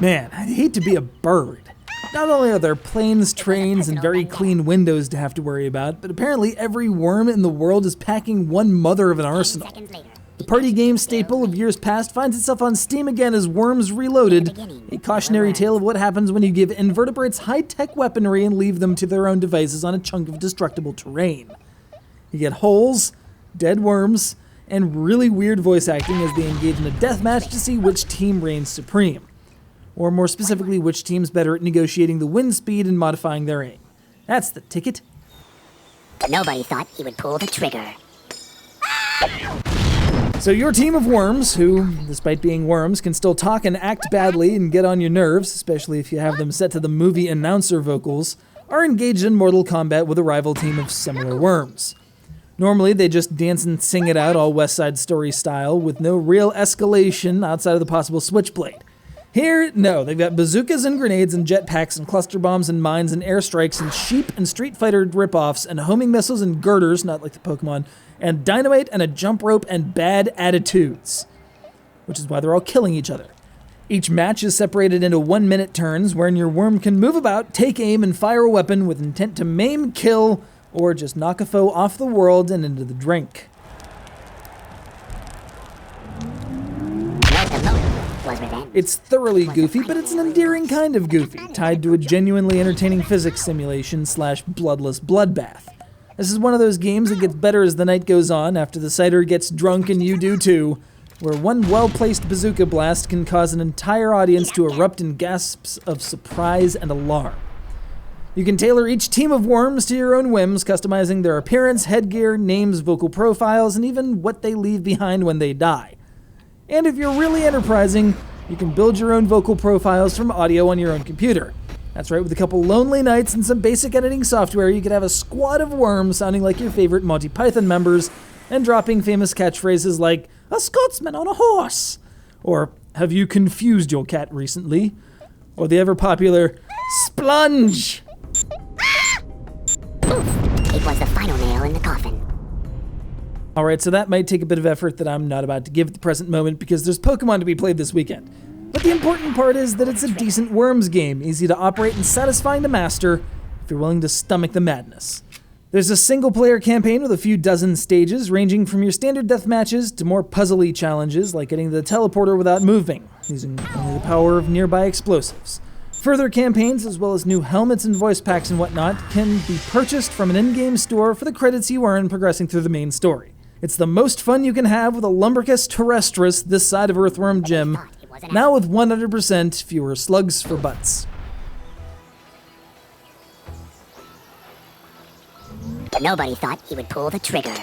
Man, I'd hate to be a bird. Not only are there planes, trains, and very clean windows to have to worry about, but apparently every worm in the world is packing one mother of an arsenal. The party game staple of years past finds itself on Steam again as Worms Reloaded, a cautionary tale of what happens when you give invertebrates high-tech weaponry and leave them to their own devices on a chunk of destructible terrain. You get holes, dead worms, and really weird voice acting as they engage in a deathmatch to see which team reigns supreme. Or more specifically, which team's better at negotiating the wind speed and modifying their aim. That's the ticket. Nobody thought he would pull the trigger. So your team of worms, who, despite being worms, can still talk and act badly and get on your nerves, especially if you have them set to the movie announcer vocals, are engaged in mortal combat with a rival team of similar worms. Normally, they just dance and sing it out all West Side Story style, with no real escalation outside of the possible switchblade. Here, no, they've got bazookas and grenades and jetpacks and cluster bombs and mines and airstrikes and sheep and Street Fighter ripoffs and homing missiles and girders, not like the Pokemon, and dynamite and a jump rope and bad attitudes. Which is why they're all killing each other. Each match is separated into 1-minute turns wherein your worm can move about, take aim, and fire a weapon with intent to maim, kill, or just knock a foe off the world and into the drink. It's thoroughly goofy, but it's an endearing kind of goofy, tied to a genuinely entertaining physics simulation / bloodless bloodbath. This is one of those games that gets better as the night goes on, after the cider gets drunk and you do too, where one well-placed bazooka blast can cause an entire audience to erupt in gasps of surprise and alarm. You can tailor each team of worms to your own whims, customizing their appearance, headgear, names, vocal profiles, and even what they leave behind when they die. And if you're really enterprising, you can build your own vocal profiles from audio on your own computer. That's right, with a couple lonely nights and some basic editing software, you could have a squad of worms sounding like your favorite Monty Python members and dropping famous catchphrases like, "A Scotsman on a horse," or "Have you confused your cat recently?" or the ever-popular, "Splunge!" Oof, it was the final nail in the coffin. Alright, so that might take a bit of effort that I'm not about to give at the present moment because there's Pokemon to be played this weekend. But the important part is that it's a decent Worms game, easy to operate and satisfying to master if you're willing to stomach the madness. There's a single-player campaign with a few dozen stages, ranging from your standard death matches to more puzzly challenges like getting to the teleporter without moving, using only the power of nearby explosives. Further campaigns, as well as new helmets and voice packs and whatnot, can be purchased from an in-game store for the credits you earn progressing through the main story. It's the most fun you can have with a Lumbricus terrestris this side of Earthworm Jim, now with 100% fewer slugs for butts. Nobody thought he would pull the trigger.